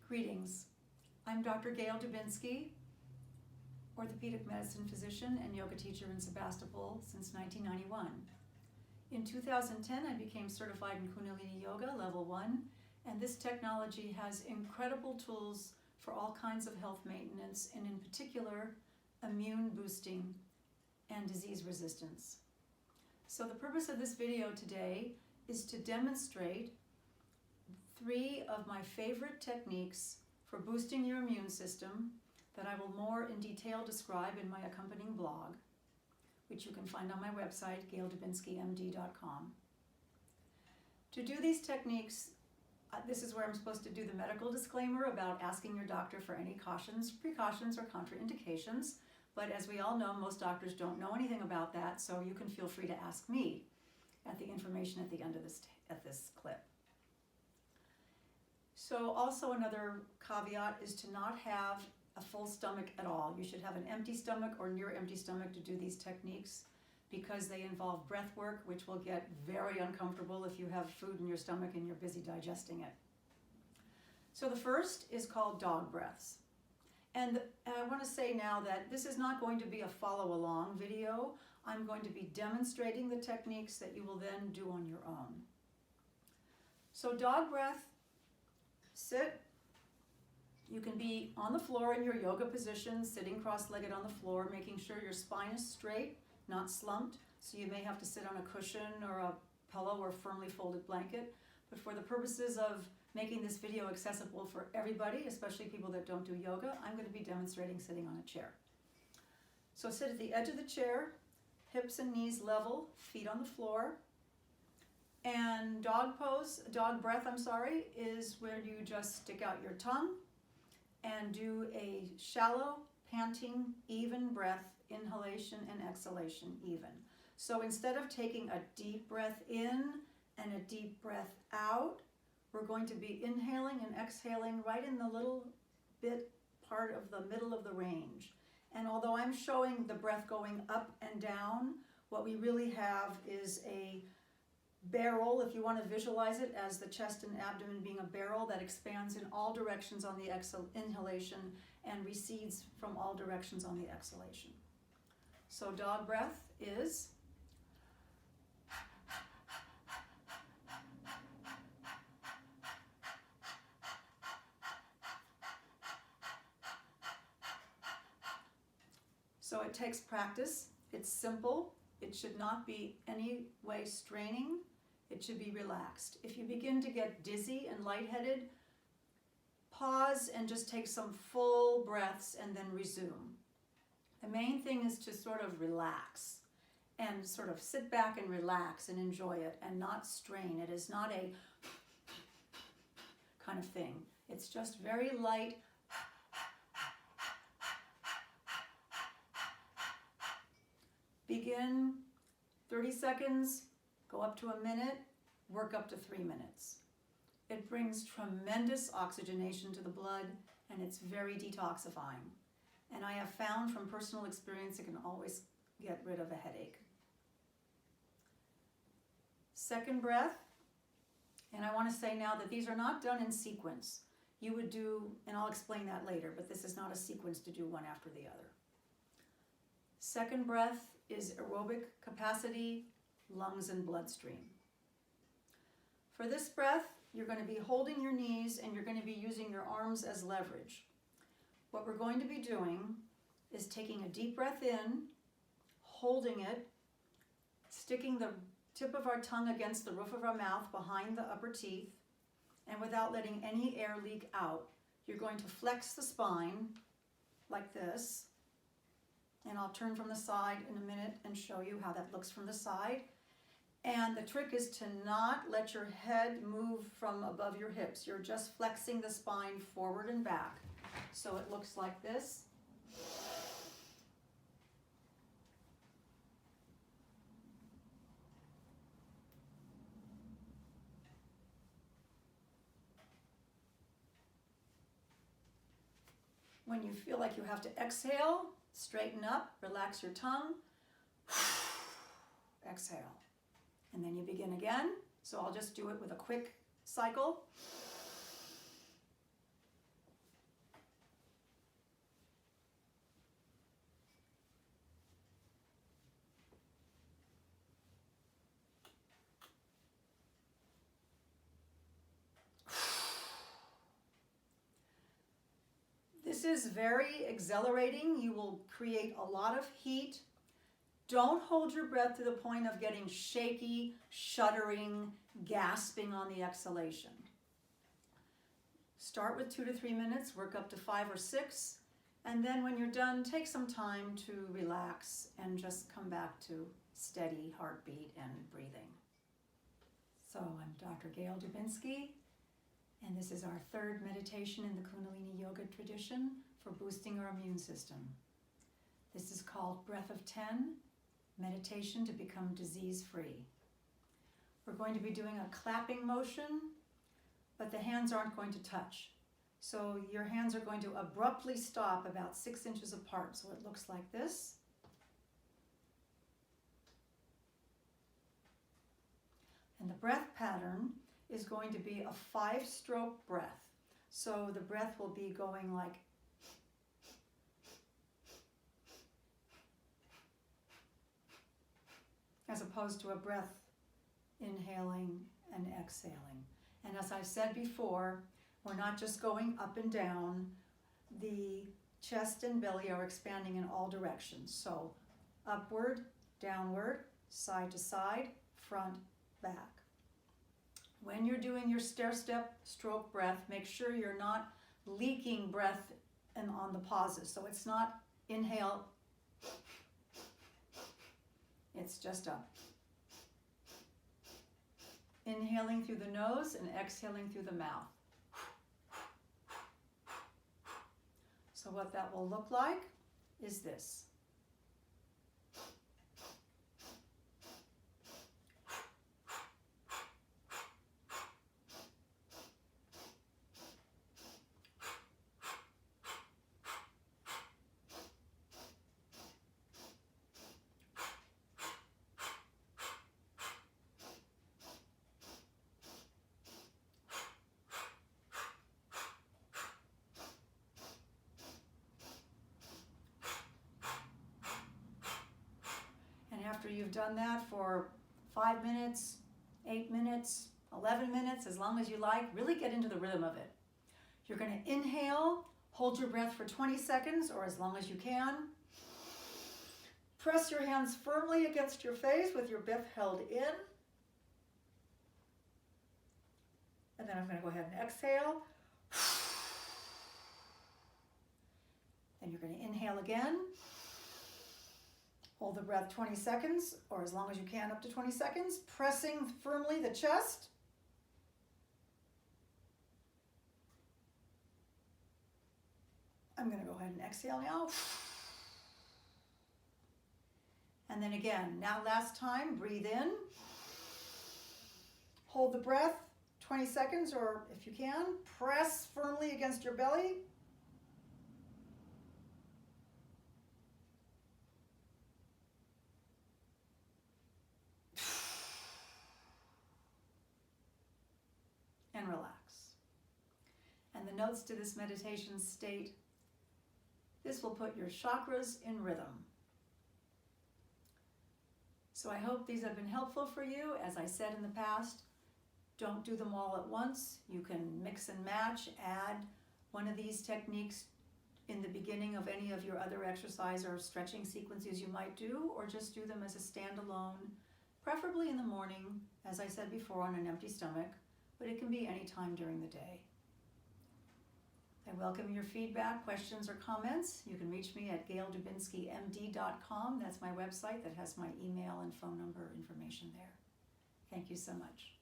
Greetings. I'm Dr. Gail Dubinsky, orthopedic medicine physician and yoga teacher in Sebastopol since 1991. In 2010, I became certified in Kundalini Yoga Level 1, and this technology has incredible tools for all kinds of health maintenance, and in particular, immune boosting and disease resistance. So the purpose of this video today is to demonstrate 3 of my favorite techniques for boosting your immune system that I will more in detail describe in my accompanying blog, which you can find on my website, gaildubinskymd.com. To do these techniques, this is where I'm supposed to do the medical disclaimer about asking your doctor for any cautions, precautions, or contraindications. But as we all know, most doctors don't know anything about that, so you can feel free to ask me at the information at the end of this clip. So also another caveat is to not have a full stomach at all. You should have an empty stomach or near empty stomach to do these techniques because they involve breath work, which will get very uncomfortable if you have food in your stomach and you're busy digesting it. So the first is called dog breaths. And I want to say now that this is not going to be a follow-along video. I'm going to be demonstrating the techniques that you will then do on your own. So dog breath, sit. You can be on the floor in your yoga position, sitting cross-legged on the floor, making sure your spine is straight, not slumped. So you may have to sit on a cushion or a pillow or firmly folded blanket. But for the purposes of making this video accessible for everybody, especially people that don't do yoga, I'm going to be demonstrating sitting on a chair. So sit at the edge of the chair, hips and knees level, feet on the floor. And dog breath, is where you just stick out your tongue and do a shallow, panting, even breath, inhalation and exhalation even. So instead of taking a deep breath in and a deep breath out, we're going to be inhaling and exhaling right in the little bit part of the middle of the range. And although I'm showing the breath going up and down, what we really have is a barrel, if you want to visualize it as the chest and abdomen being a barrel that expands in all directions on the inhalation and recedes from all directions on the exhalation. So dog breath is so it takes practice. It's simple. It should not be any way straining. It should be relaxed. If you begin to get dizzy and lightheaded, pause and just take some full breaths and then resume. The main thing is to sort of relax and sort of sit back and relax and enjoy it and not strain. It is not a kind of thing. It's just very light. Begin 30 seconds, go up to a minute, work up to 3 minutes. It brings tremendous oxygenation to the blood and it's very detoxifying. And I have found from personal experience it can always get rid of a headache. Second breath, and I want to say now that these are not done in sequence. You would do, and I'll explain that later, but this is not a sequence to do one after the other. Second breath is aerobic capacity, lungs and bloodstream. For this breath, you're going to be holding your knees and you're going to be using your arms as leverage. What we're going to be doing is taking a deep breath in, holding it, sticking the tip of our tongue against the roof of our mouth behind the upper teeth, and without letting any air leak out, you're going to flex the spine like this. And I'll turn from the side in a minute and show you how that looks from the side. And the trick is to not let your head move from above your hips. You're just flexing the spine forward and back. So it looks like this. When you feel like you have to exhale, straighten up, relax your tongue, exhale. And then you begin again. So I'll just do it with a quick cycle. This is very exhilarating. You will create a lot of heat. Don't hold your breath to the point of getting shaky, shuddering, gasping on the exhalation. Start with 2 to 3 minutes, work up to 5 or 6, and then when you're done, take some time to relax and just come back to steady heartbeat and breathing. So I'm Dr. Gail Dubinsky, and this is our third meditation in the Kundalini Yoga tradition for boosting our immune system. This is called Breath of 10, Meditation to Become Disease-Free. We're going to be doing a clapping motion, but the hands aren't going to touch. So your hands are going to abruptly stop about 6 inches apart. So it looks like this. And the breath pattern is going to be a 5-stroke breath. So the breath will be going like as opposed to a breath inhaling and exhaling. And as I've said before, we're not just going up and down. The chest and belly are expanding in all directions. So upward, downward, side to side, front, back. When you're doing your stair-step stroke breath, make sure you're not leaking breath on the pauses. So it's not inhale, it's just up. Inhaling through the nose and exhaling through the mouth. So what that will look like is this. After you've done that for 5 minutes, 8 minutes, 11 minutes, as long as you like, really get into the rhythm of it. You're going to inhale, hold your breath for 20 seconds or as long as you can. Press your hands firmly against your face with your breath held in. And then I'm going to go ahead and exhale. Then you're going to inhale again. Hold the breath 20 seconds, or as long as you can, up to 20 seconds, pressing firmly the chest. I'm going to go ahead and exhale now. And then again, now last time, breathe in. Hold the breath 20 seconds, or if you can, press firmly against your belly. And relax. And the notes to this meditation state, this will put your chakras in rhythm. So I hope these have been helpful for you. As I said in the past, don't do them all at once. You can mix and match, add one of these techniques in the beginning of any of your other exercise or stretching sequences you might do, or just do them as a standalone, preferably in the morning, as I said before, on an empty stomach. But it can be any time during the day. I welcome your feedback, questions, or comments. You can reach me at gaildubinskymd.com. That's my website that has my email and phone number information there. Thank you so much.